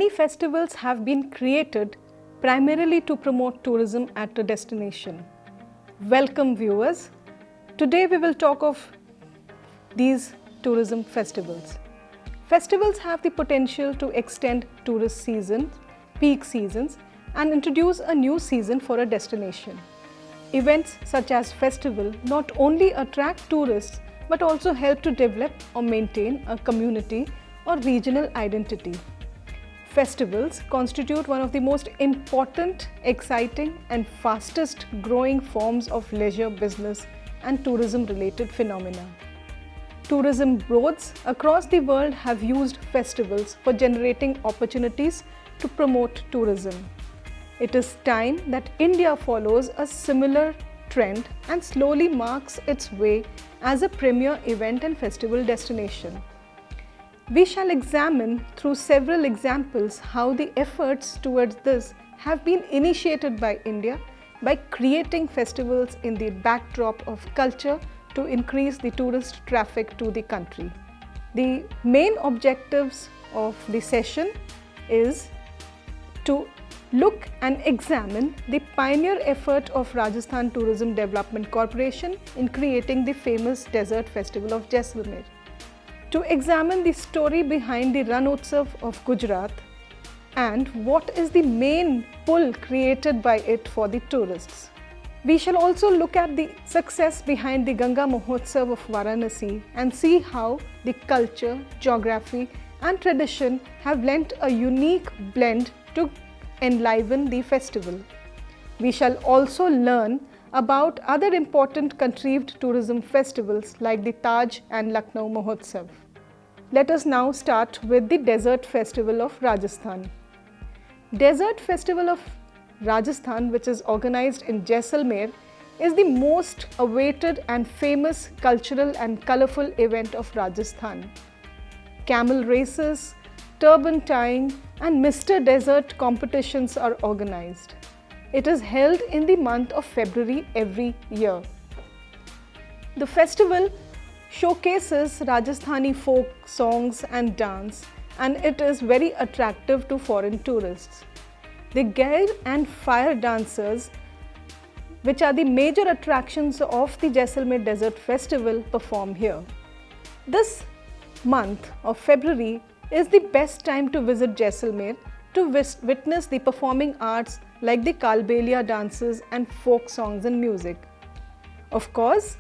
Many festivals have been created primarily to promote tourism at a destination. Welcome viewers. Today we will talk of these tourism festivals. Festivals have the potential to extend tourist seasons, peak seasons, and introduce a new season for a destination. Events such as festival not only attract tourists but also help to develop or maintain a community or regional identity. Festivals constitute one of the most important, exciting and fastest growing forms of leisure business and tourism related phenomena. Tourism boards across the world have used festivals for generating opportunities to promote tourism. It is time that India follows a similar trend and slowly marks its way as a premier event and festival destination. We shall examine through several examples how the efforts towards this have been initiated by India by creating festivals in the backdrop of culture to increase the tourist traffic to the country. The main objectives of the session is to look and examine the pioneer effort of Rajasthan Tourism Development Corporation in creating the famous desert festival of Jaisalmer, to examine the story behind the Ranotsav of Gujarat and what is the main pull created by it for the tourists. We shall also look at the success behind the Ganga Mahotsav of Varanasi and see how the culture, geography and tradition have lent a unique blend to enliven the festival. We shall also learn about other important contrived tourism festivals like the Taj and Lucknow Mahotsav. Let us now start with the Desert Festival of Rajasthan. Desert Festival of Rajasthan, which is organized in Jaisalmer, is the most awaited and famous cultural and colorful event of Rajasthan. Camel races, turban tying and Mr. Desert competitions are organized. It is held in the month of February every year. The festival showcases Rajasthani folk songs and dance, and it is very attractive to foreign tourists. The Gair and fire dancers, which are the major attractions of the Jaisalmer Desert Festival, perform here. This month of February is the best time to visit Jaisalmer to witness the performing arts like the Kalbelia dances and folk songs and music. Of course,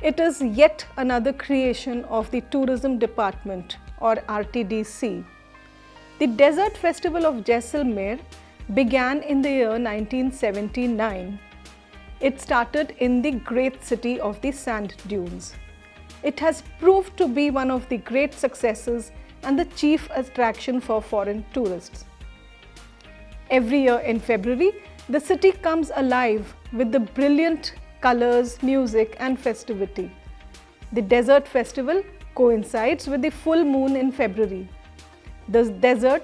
it is yet another creation of the Tourism Department or RTDC. The Desert Festival of Jaisalmer began in the year 1979. It started in the great city of the sand dunes. It has proved to be one of the great successes and the chief attraction for foreign tourists. Every year in February, the city comes alive with the brilliant colors, music and festivity. The Desert Festival coincides with the full moon in February. The desert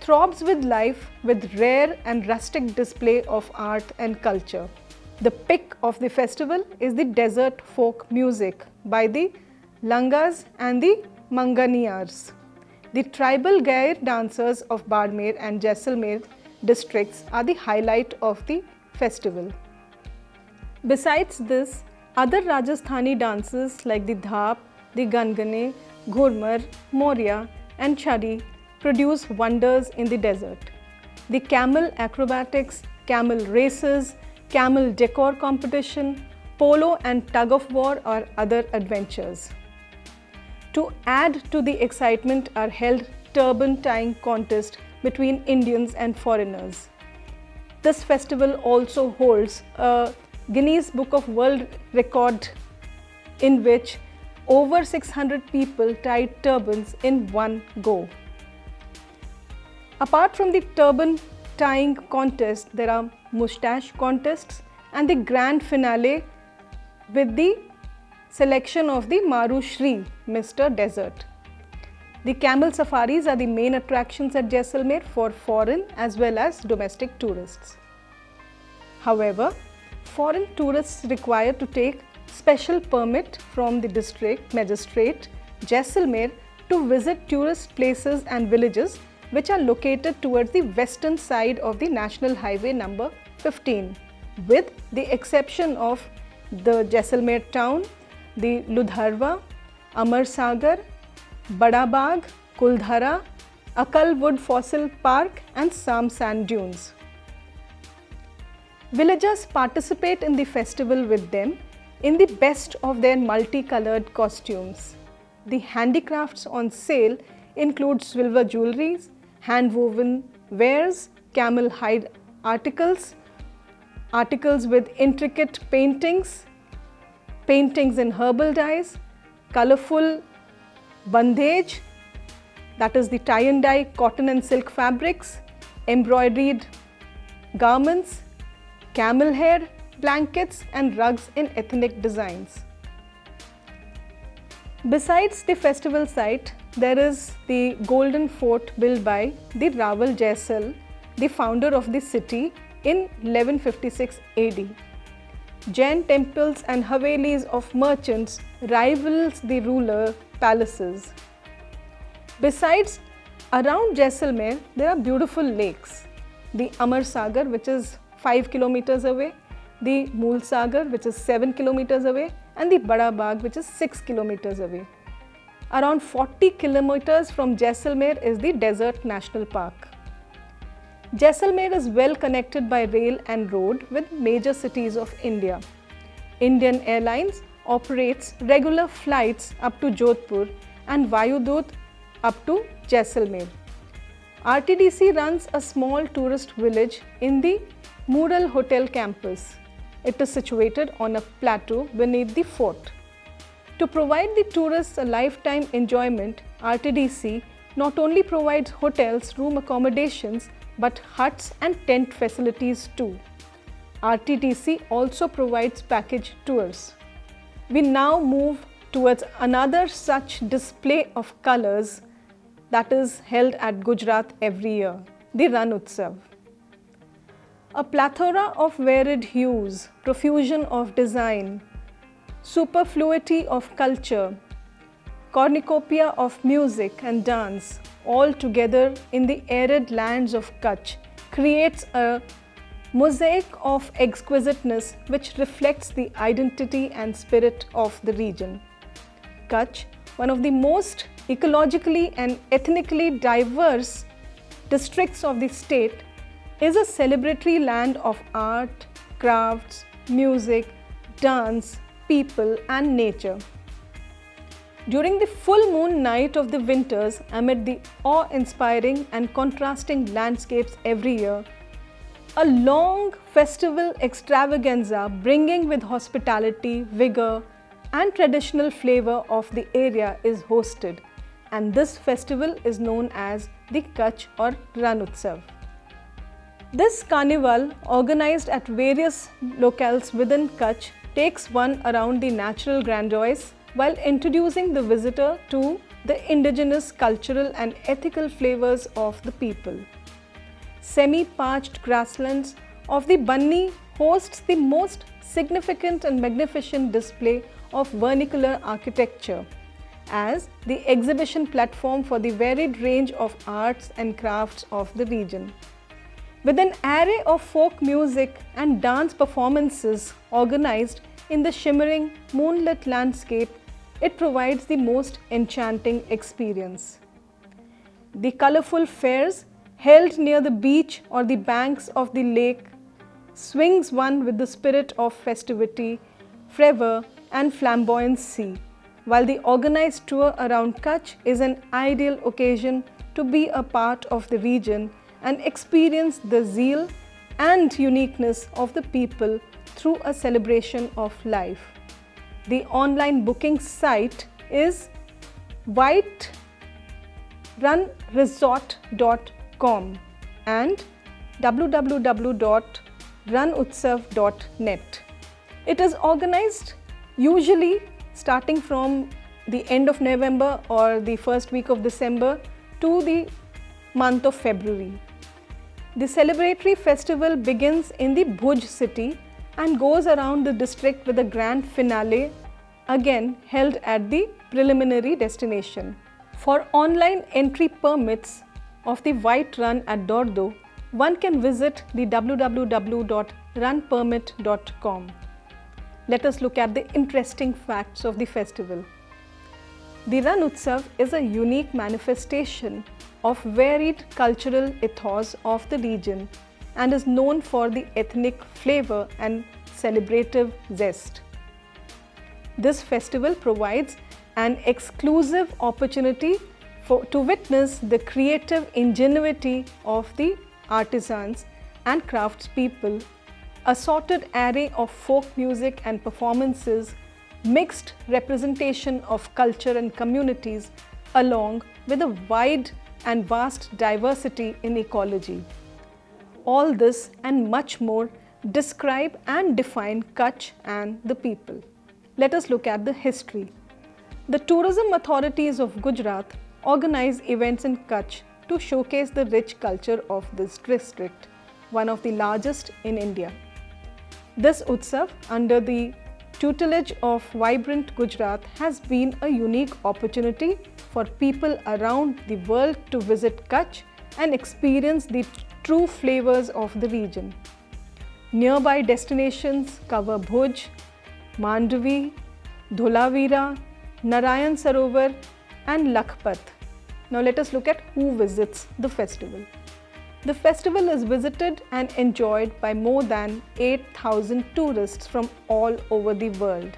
throbs with life with rare and rustic display of art and culture. The pick of the festival is the desert folk music by the Langas and the Manganiyars. The tribal Gair dancers of Badmer and Jaisalmer districts are the highlight of the festival. Besides this, other Rajasthani dances like the Dhap, the Gangane, Ghurmar, Moria and Chari produce wonders in the desert. The camel acrobatics, camel races, camel decor competition, polo and tug of war are other adventures. To add to the excitement are held turban tying contests between Indians and foreigners. This festival also holds a Guinness Book of World Record in which over 600 people tied turbans in one go. Apart from the turban tying contest, there are moustache contests and the grand finale with the selection of the Maru Shri, Mr. Desert. The camel safaris are the main attractions at Jaisalmer for foreign as well as domestic tourists. However, foreign tourists require to take special permit from the district magistrate Jaisalmer to visit tourist places and villages which are located towards the western side of the National Highway number 15, with the exception of the Jaisalmer town, the Ludharwa, Amar Sagar, Bada Bagh, Kuldhara, Akal Wood Fossil Park and some sand dunes. Villagers participate in the festival with them in the best of their multicolored costumes. The handicrafts on sale include silver jewelries, hand-woven wares, camel hide articles, articles with intricate paintings, paintings in herbal dyes, colorful bandage, that is the tie and dye cotton and silk fabrics, embroidered garments, camel hair blankets and rugs in ethnic designs. Besides the festival site, there is the Golden Fort built by the Rawal Jaisal, the founder of the city in 1156 AD. Jain temples and havelis of merchants rivals the ruler palaces. Besides, around Jaisalmer, there are beautiful lakes. The Amar Sagar, which is 5 kilometers away, the Mool Sagar, which is 7 kilometers away, and the Bada Bagh, which is 6 kilometers away. Around 40 kilometers from Jaisalmer is the Desert National Park. Jaisalmer is well connected by rail and road with major cities of India. Indian Airlines operates regular flights up to Jodhpur and Vayudut up to Jaisalmer. RTDC runs a small tourist village in the Mural Hotel campus. It is situated on a plateau beneath the fort. To provide the tourists a lifetime enjoyment, RTDC not only provides hotels, room accommodations, but huts and tent facilities too. RTDC also provides package tours. We now move towards another such display of colors that is held at Gujarat every year, the Ran Utsav. A plethora of varied hues, profusion of design, superfluity of culture, cornucopia of music and dance, all together in the arid lands of Kutch, creates a mosaic of exquisiteness which reflects the identity and spirit of the region. Kutch, one of the most ecologically and ethnically diverse districts of the state, is a celebratory land of art, crafts, music, dance, people and nature. During the full moon night of the winters, amid the awe-inspiring and contrasting landscapes every year, a long festival extravaganza bringing with hospitality, vigor and traditional flavor of the area is hosted, and this festival is known as the Kutch or Ran Utsav. This carnival, organized at various locales within Kutch, takes one around the natural grandeurs while introducing the visitor to the indigenous cultural and ethical flavors of the people. Semi-parched grasslands of the Banni hosts the most significant and magnificent display of vernacular architecture as the exhibition platform for the varied range of arts and crafts of the region. With an array of folk music and dance performances organized in the shimmering moonlit landscape, it provides the most enchanting experience. The colorful fairs held near the beach or the banks of the lake swings one with the spirit of festivity, fervor and flamboyancy, while the organized tour around Kutch is an ideal occasion to be a part of the region and experience the zeal and uniqueness of the people through a celebration of life. The online booking site is whiterunresort.com and www.runutsav.net. It is organized usually starting from the end of November or the first week of December to the month of February. The celebratory festival begins in the Bhuj city and goes around the district with a grand finale, again held at the preliminary destination. For online entry permits, of the White Run at Dordo, one can visit the www.runpermit.com. Let us look at the interesting facts of the festival. The Ran Utsav is a unique manifestation of varied cultural ethos of the region and is known for the ethnic flavor and celebrative zest. This festival provides an exclusive opportunity to witness the creative ingenuity of the artisans and craftspeople, assorted array of folk music and performances, mixed representation of culture and communities, along with a wide and vast diversity in ecology. All this and much more describe and define Kutch and the people. Let us look at the history. The tourism authorities of Gujarat organize events in Kutch to showcase the rich culture of this district, one of the largest in India. This Utsav, under the tutelage of Vibrant Gujarat, has been a unique opportunity for people around the world to visit Kutch and experience the true flavors of the region. Nearby destinations cover Bhuj, Mandavi, Dholavira, Narayan Sarovar and Lakhpat. Now let us look at who visits the festival. The festival is visited and enjoyed by more than 8,000 tourists from all over the world.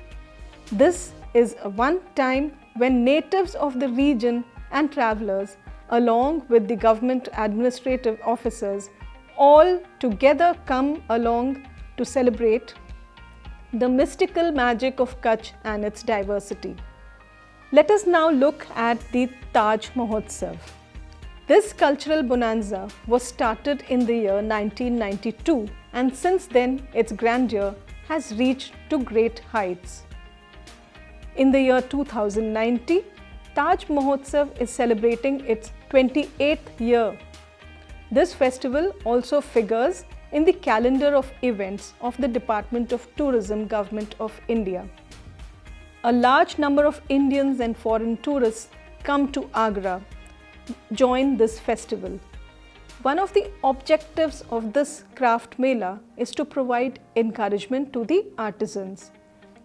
This is one time when natives of the region and travelers, along with the government administrative officers, all together come along to celebrate the mystical magic of Kutch and its diversity. Let us now look at the Taj Mahotsav. This cultural bonanza was started in the year 1992, and since then its grandeur has reached to great heights. In the year 2090, Taj Mahotsav is celebrating its 28th year. This festival also figures in the calendar of events of the Department of Tourism, Government of India. A large number of Indians and foreign tourists come to Agra, join this festival. One of the objectives of this craft mela is to provide encouragement to the artisans.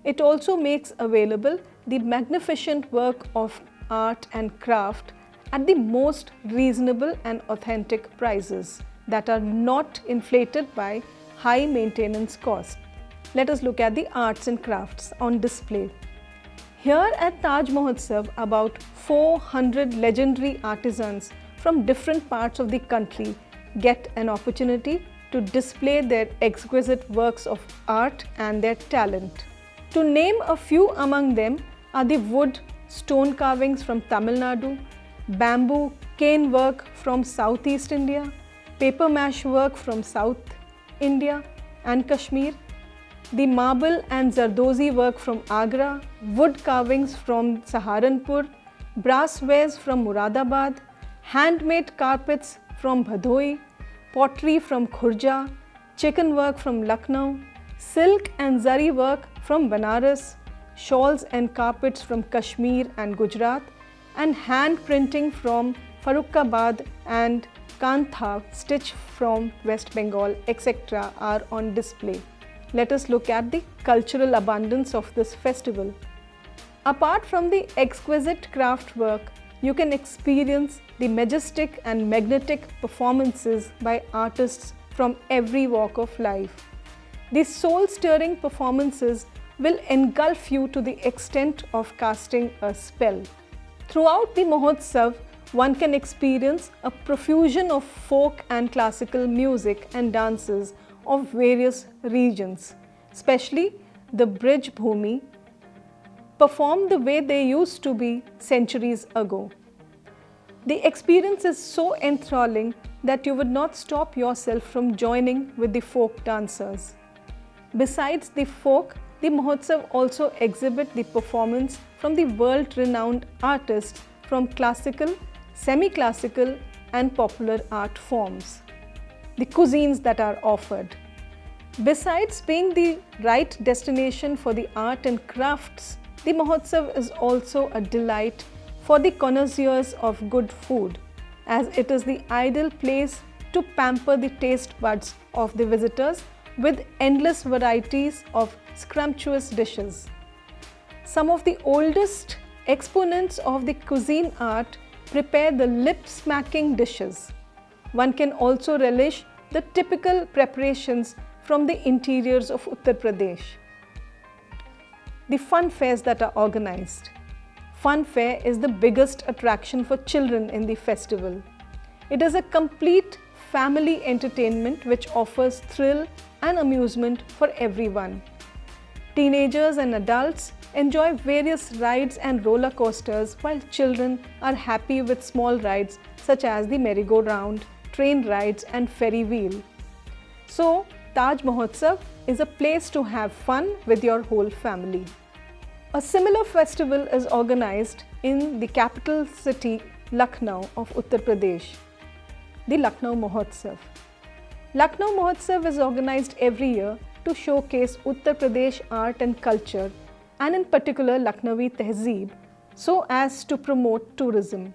It also makes available the magnificent work of art and craft at the most reasonable and authentic prices that are not inflated by high maintenance costs. Let us look at the arts and crafts on display. Here at Taj Mahotsav, about 400 legendary artisans from different parts of the country get an opportunity to display their exquisite works of art and their talent. To name a few among them are the wood stone carvings from Tamil Nadu, bamboo cane work from Southeast India, paper mache work from South India and Kashmir, the marble and Zardozi work from Agra, wood carvings from Saharanpur, brasswares from Muradabad, handmade carpets from Bhadoi, pottery from Khurja, chicken work from Lucknow, silk and zari work from Banaras, shawls and carpets from Kashmir and Gujarat, and hand printing from Farrukhabad and Kantha stitch from West Bengal, etc. are on display. Let us look at the cultural abundance of this festival. Apart from the exquisite craft work, you can experience the majestic and magnetic performances by artists from every walk of life. These soul-stirring performances will engulf you to the extent of casting a spell. Throughout the Mahotsav, one can experience a profusion of folk and classical music and dances of various regions, especially the Brij Bhumi, performed the way they used to be centuries ago. The experience is so enthralling that you would not stop yourself from joining with the folk dancers. Besides the folk, the Mahotsav also exhibit the performance from the world-renowned artists from classical, semi-classical and popular art forms. The cuisines that are offered. Besides being the right destination for the art and crafts, the Mahotsav is also a delight for the connoisseurs of good food, as it is the ideal place to pamper the taste buds of the visitors with endless varieties of scrumptious dishes. Some of the oldest exponents of the cuisine art prepare the lip-smacking dishes. One can also relish the typical preparations from the interiors of Uttar Pradesh. The fun fairs that are organized. Fun fair is the biggest attraction for children in the festival. It is a complete family entertainment which offers thrill and amusement for everyone. Teenagers and adults enjoy various rides and roller coasters, while children are happy with small rides such as the merry-go-round, train rides and ferry wheel. So, Taj Mahotsav is a place to have fun with your whole family. A similar festival is organized in the capital city Lucknow of Uttar Pradesh, the Lucknow Mahotsav. Lucknow Mahotsav is organized every year to showcase Uttar Pradesh art and culture, and in particular Lucknowi Tehzeeb, so as to promote tourism.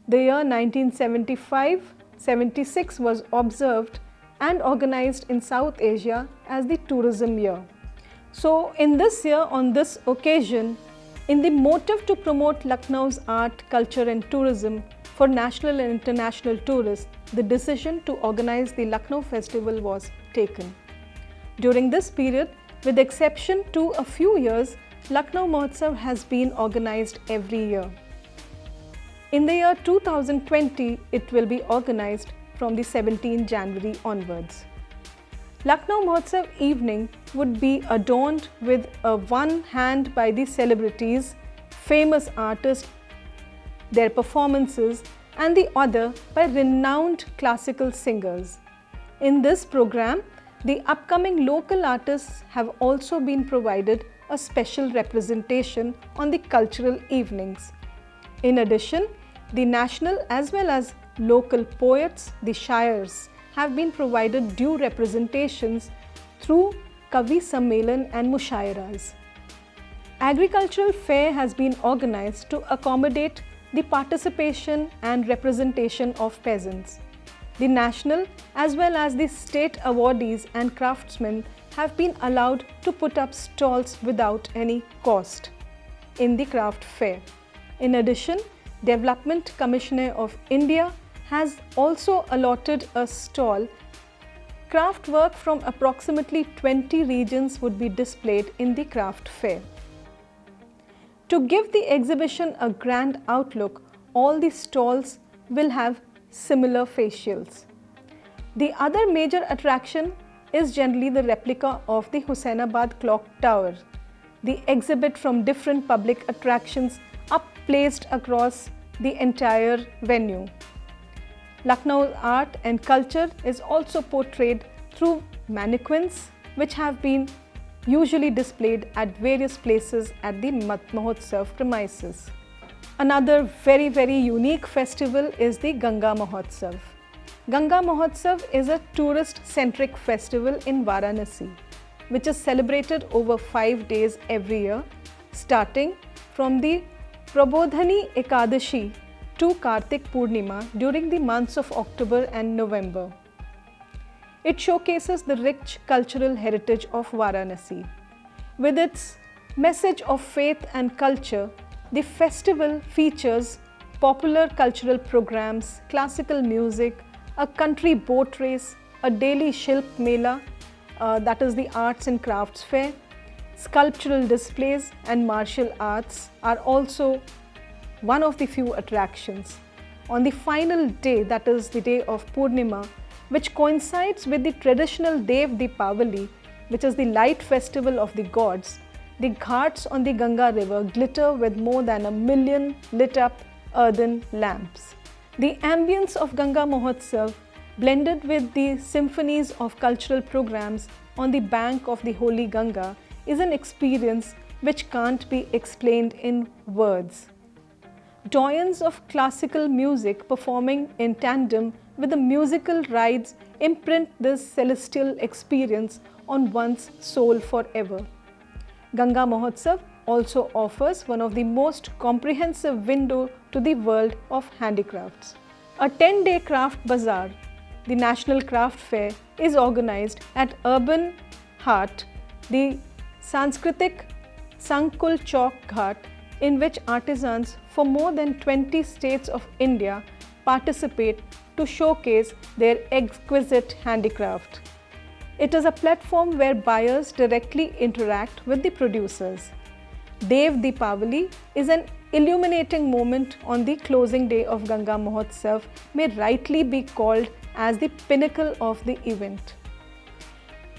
The year 1975-76 was observed and organized in South Asia as the tourism year. So in this year, on this occasion, in the motive to promote Lucknow's art, culture and tourism for national and international tourists, the decision to organize the Lucknow Festival was taken. During this period, with exception to a few years, Lucknow Mahotsav has been organized every year. In the year 2020, it will be organized from the 17th January onwards. Lucknow Mahotsav evening would be adorned with one hand by the celebrities, famous artists, their performances, and the other by renowned classical singers. In this program, the upcoming local artists have also been provided a special representation on the cultural evenings. In addition, the national as well as local poets, the shayars, have been provided due representations through Kavi Sammelan and Mushairas. Agricultural fair has been organized to accommodate the participation and representation of peasants. The national as well as the state awardees and craftsmen have been allowed to put up stalls without any cost in the craft fair. In addition, Development Commissioner of India has also allotted a stall. Craft work from approximately 20 regions would be displayed in the craft fair. To give the exhibition a grand outlook, all the stalls will have similar facials. The other major attraction is generally the replica of the Husainabad Clock Tower. The exhibit from different public attractions are placed across the entire venue. Lucknow's art and culture is also portrayed through mannequins, which have been usually displayed at various places at the Mahotsav premises. Another very unique festival is the Ganga Mahotsav. Ganga Mahotsav is a tourist-centric festival in Varanasi, which is celebrated over 5 days every year, starting from the Prabodhani Ekadashi to Kartik Purnima during the months of October and November. It showcases the rich cultural heritage of Varanasi. With its message of faith and culture, the festival features popular cultural programs, classical music, a country boat race, a daily Shilp Mela, that is the arts and crafts fair, sculptural displays and martial arts are also one of the few attractions. On the final day, that is the day of Purnima, which coincides with the traditional Dev Deepavali, which is the light festival of the gods, the ghats on the Ganga river glitter with more than 1 million lit up earthen lamps. The ambience of Ganga Mahotsav, blended with the symphonies of cultural programs on the bank of the holy Ganga, is an experience which can't be explained in words. Doyens of classical music performing in tandem with the musical rides imprint this celestial experience on one's soul forever. Ganga Mahotsav also offers one of the most comprehensive window to the world of handicrafts. A 10-day craft bazaar, the National Craft Fair, is organized at Urban Heart, the Sanskritik Sankul Chowk Ghat, in which artisans from more than 20 states of India participate to showcase their exquisite handicraft. It is a platform where buyers directly interact with the producers. Dev Deepavali is an illuminating moment on the closing day of Ganga Mahotsav, may rightly be called as the pinnacle of the event.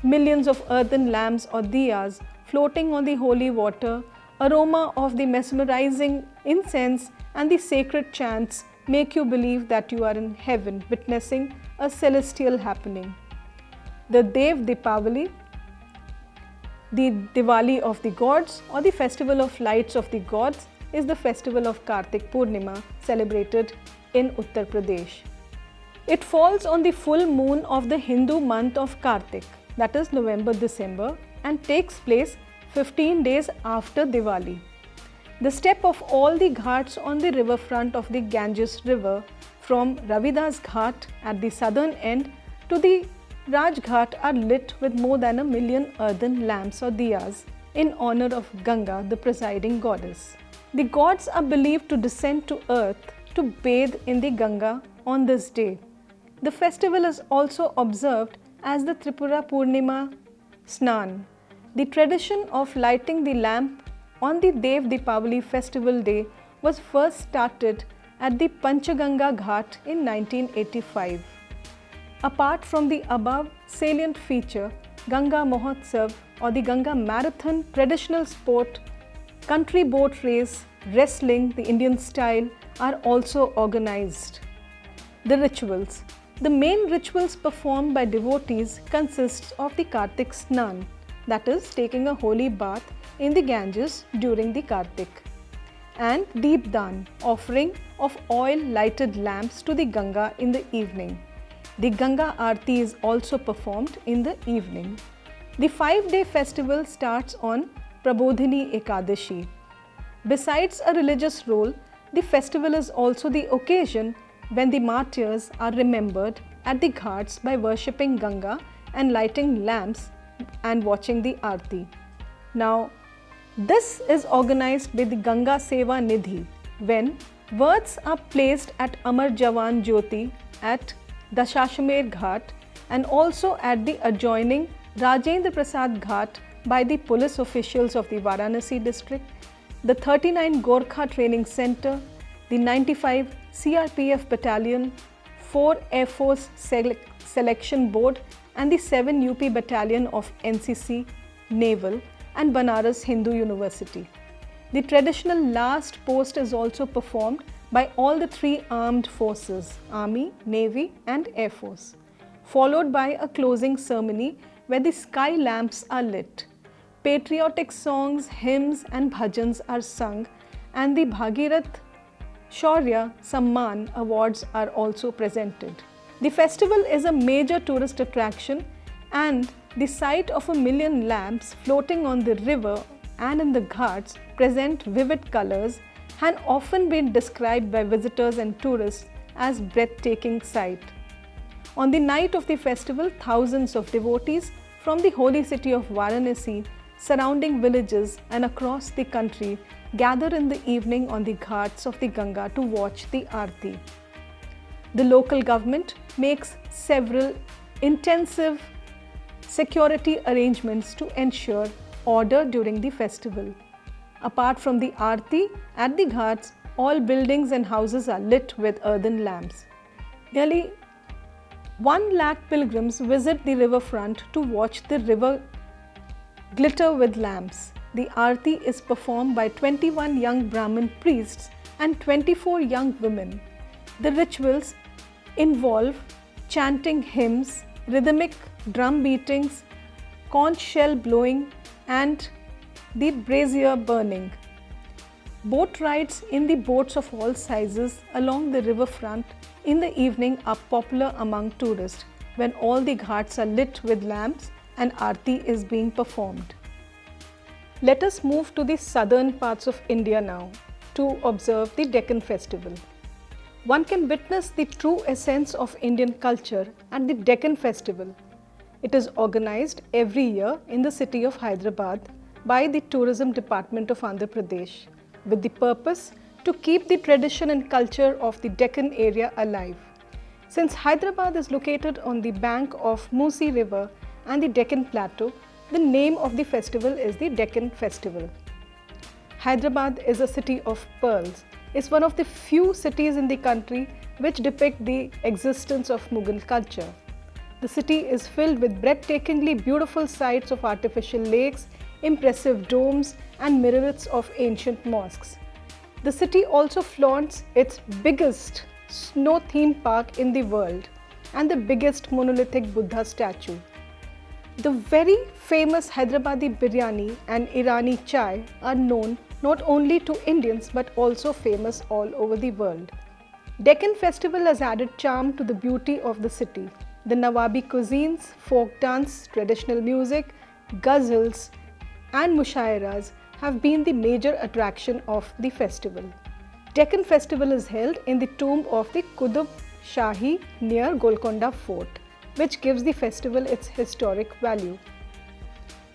Millions of earthen lamps or diyas floating on the holy water, aroma of the mesmerizing incense and the sacred chants make you believe that you are in heaven witnessing a celestial happening. The Dev Deepavali, the Diwali of the gods or the festival of lights of the gods, is the festival of Kartik Purnima celebrated in Uttar Pradesh. It falls on the full moon of the Hindu month of Kartik, that is November-December, and takes place 15 days after Diwali. The step of all the ghats on the riverfront of the Ganges river, from Ravidas Ghat at the southern end to the Raj Ghat, are lit with more than 1 million earthen lamps or diyas in honor of Ganga, the presiding goddess. The gods are believed to descend to earth to bathe in the Ganga on this day. The festival is also observed as the Tripura Purnima Snan. The tradition of lighting the lamp on the Dev Deepavali festival day was first started at the Panchaganga Ghat in 1985. Apart from the above salient feature, Ganga Mahotsav or the Ganga Marathon, traditional sport, country boat race, wrestling, the Indian style, are also organized. The rituals. The main rituals performed by devotees consists of the Kartik Snan, that is taking a holy bath in the Ganges during the Kartik, and Deep Dan, offering of oil lighted lamps to the Ganga in the evening. The Ganga Aarti is also performed in the evening. The 5-day festival starts on Prabodhini Ekadashi. Besides a religious role, the festival is also the occasion when the martyrs are remembered at the ghats by worshipping Ganga and lighting lamps and watching the Aarti. Now, this is organized by the Ganga Seva Nidhi, when words are placed at Amar Jawan Jyoti at Dashashmer Ghat and also at the adjoining Rajendra Prasad Ghat by the police officials of the Varanasi district, the 39 Gorkha Training Center, the 95 CRPF Battalion, 4 Air Force Selection Board and the 7 UP Battalion of NCC, Naval and Banaras Hindu University. The traditional last post is also performed by all the 3 armed forces, Army, Navy and Air Force, followed by a closing ceremony where the sky lamps are lit. Patriotic songs, hymns and bhajans are sung, and the Bhagirath Shaurya Samman awards are also presented. The festival is a major tourist attraction, and the sight of 1 million lamps floating on the river and in the ghats present vivid colors and often been described by visitors and tourists as breathtaking sight. On the night of the festival, thousands of devotees from the holy city of Varanasi, surrounding villages and across the country gather in the evening on the ghats of the Ganga to watch the Aarti. The local government makes several intensive security arrangements to ensure order during the festival. Apart from the Aarti, at the ghats, all buildings and houses are lit with earthen lamps. Nearly 1 lakh pilgrims visit the riverfront to watch the river glitter with lamps. The Aarti is performed by 21 young Brahmin priests and 24 young women. The rituals involve chanting hymns, rhythmic drum beatings, conch shell blowing and the brazier burning. Boat rides in the boats of all sizes along the riverfront in the evening are popular among tourists when all the ghats are lit with lamps and Aarti is being performed. Let us move to the southern parts of India now to observe the Deccan festival. one can witness the true essence of Indian culture at the Deccan Festival. It is organized every year in the city of Hyderabad by the Tourism Department of Andhra Pradesh with the purpose to keep the tradition and culture of the Deccan area alive. Since Hyderabad is located on the bank of Musi River and the Deccan Plateau, the name of the festival is the Deccan Festival. Hyderabad is a city of pearls. It's one of the few cities in the country which depict the existence of Mughal culture. The city is filled with breathtakingly beautiful sights of artificial lakes, impressive domes, and minarets of ancient mosques. The city also flaunts its biggest snow theme park in the world and the biggest monolithic Buddha statue. The very famous Hyderabadi biryani and Irani chai are known not only to Indians but also famous all over the world. Deccan Festival has added charm to the beauty of the city. The Nawabi cuisines, folk dance, traditional music, ghazals and mushairas have been the major attraction of the festival. Deccan Festival is held in the tomb of the Qutub Shahi near Golconda Fort, which gives the festival its historic value.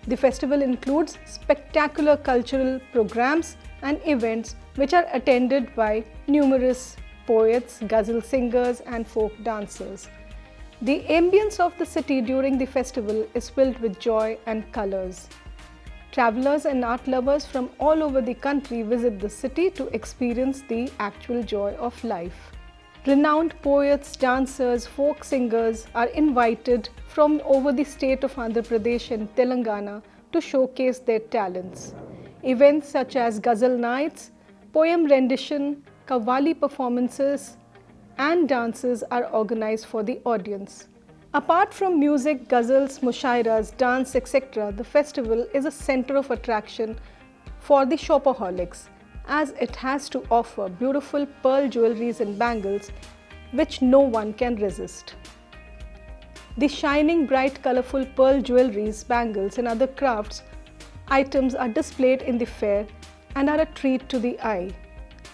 The festival includes spectacular cultural programs and events which are attended by numerous poets, ghazal singers and folk dancers. The ambience of the city during the festival is filled with joy and colors. Travelers and art lovers from all over the country visit the city to experience the actual joy of life. Renowned poets, dancers, folk singers are invited from over the state of Andhra Pradesh and Telangana to showcase their talents. Events such as ghazal nights, poem rendition, qawwali performances, and dances are organized for the audience. Apart from music, ghazals, mushairas, dance, etc., the festival is a center of attraction for the shopaholics, as it has to offer beautiful pearl jewelries and bangles which no one can resist. The shining, bright, colorful pearl jewelries, bangles and other crafts items are displayed in the fair and are a treat to the eye.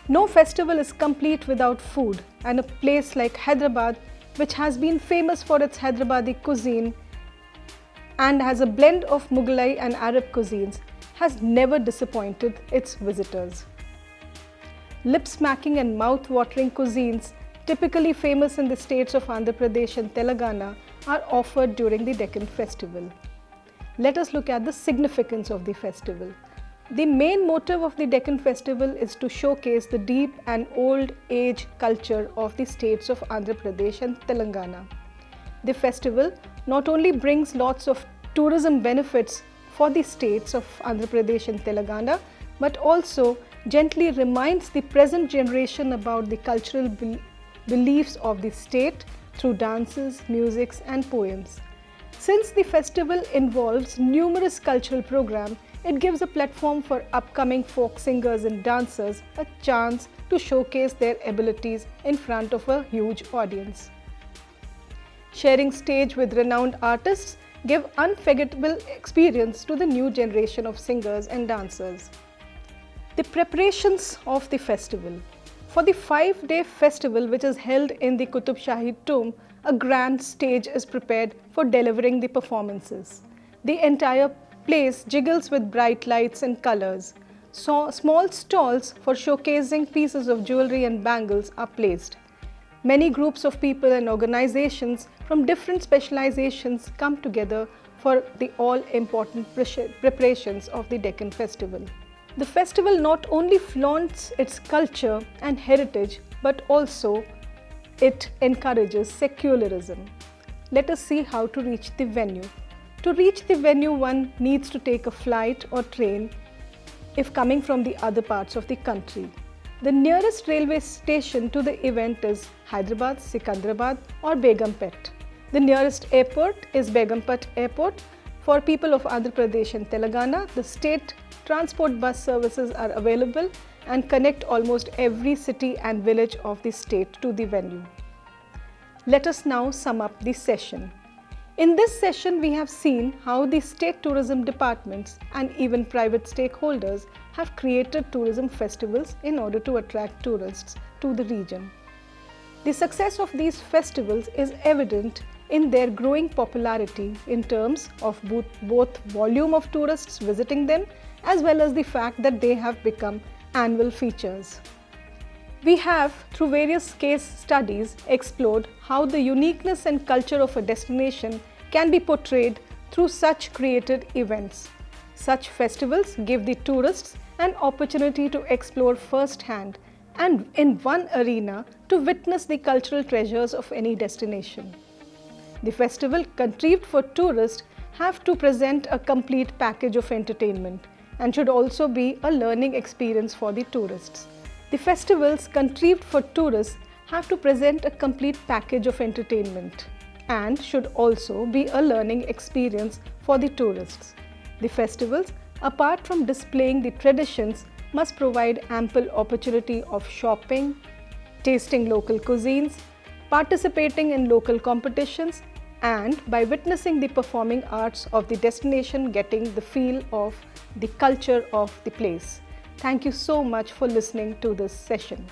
No festival is complete without food, and a place like Hyderabad, which has been famous for its Hyderabadi cuisine and has a blend of Mughlai and Arab cuisines, has never disappointed its visitors. Lip-smacking and mouth-watering cuisines, typically famous in the states of Andhra Pradesh and Telangana, are offered during the Deccan Festival. Let us look at the significance of the festival. The main motive of the Deccan Festival is to showcase the deep and old age culture of the states of Andhra Pradesh and Telangana. The festival not only brings lots of tourism benefits for the states of Andhra Pradesh and Telangana, but also gently reminds the present generation about the cultural beliefs of the state through dances, musics and poems. Since the festival involves numerous cultural programs, it gives a platform for upcoming folk singers and dancers a chance to showcase their abilities in front of a huge audience. Sharing stage with renowned artists give unforgettable experience to the new generation of singers and dancers. The preparations of the festival. For the 5-day festival, which is held in the Qutub Shahi tomb, a grand stage is prepared for delivering the performances. The entire place jiggles with bright lights and colors. So, small stalls for showcasing pieces of jewelry and bangles are placed. Many groups of people and organizations from different specializations come together for the all-important preparations of the Deccan Festival. The festival not only flaunts its culture and heritage, but also it encourages secularism. Let us see how to reach the venue. To reach the venue, one needs to take a flight or train if coming from the other parts of the country. The nearest railway station to the event is Hyderabad, Sikandrabad or Begumpet. The nearest airport is Begumpet Airport. For people of Andhra Pradesh and Telangana, the state transport bus services are available and connect almost every city and village of the state to the venue. Let us now sum up the session. In this session, we have seen how the state tourism departments and even private stakeholders have created tourism festivals in order to attract tourists to the region. The success of these festivals is evident in their growing popularity in terms of both volume of tourists visiting them as well as the fact that they have become annual features. We have, through various case studies, explored how the uniqueness and culture of a destination can be portrayed through such created events. Such festivals give the tourists an opportunity to explore firsthand and in one arena to witness the cultural treasures of any destination. The festival contrived for tourists have to present a complete package of entertainment and should also be a learning experience for the tourists. The festivals contrived for tourists have to present a complete package of entertainment and should also be a learning experience for the tourists. The festivals, apart from displaying the traditions, must provide ample opportunity of shopping, tasting local cuisines, participating in local competitions, and by witnessing the performing arts of the destination, getting the feel of the culture of the place. Thank you so much for listening to this session.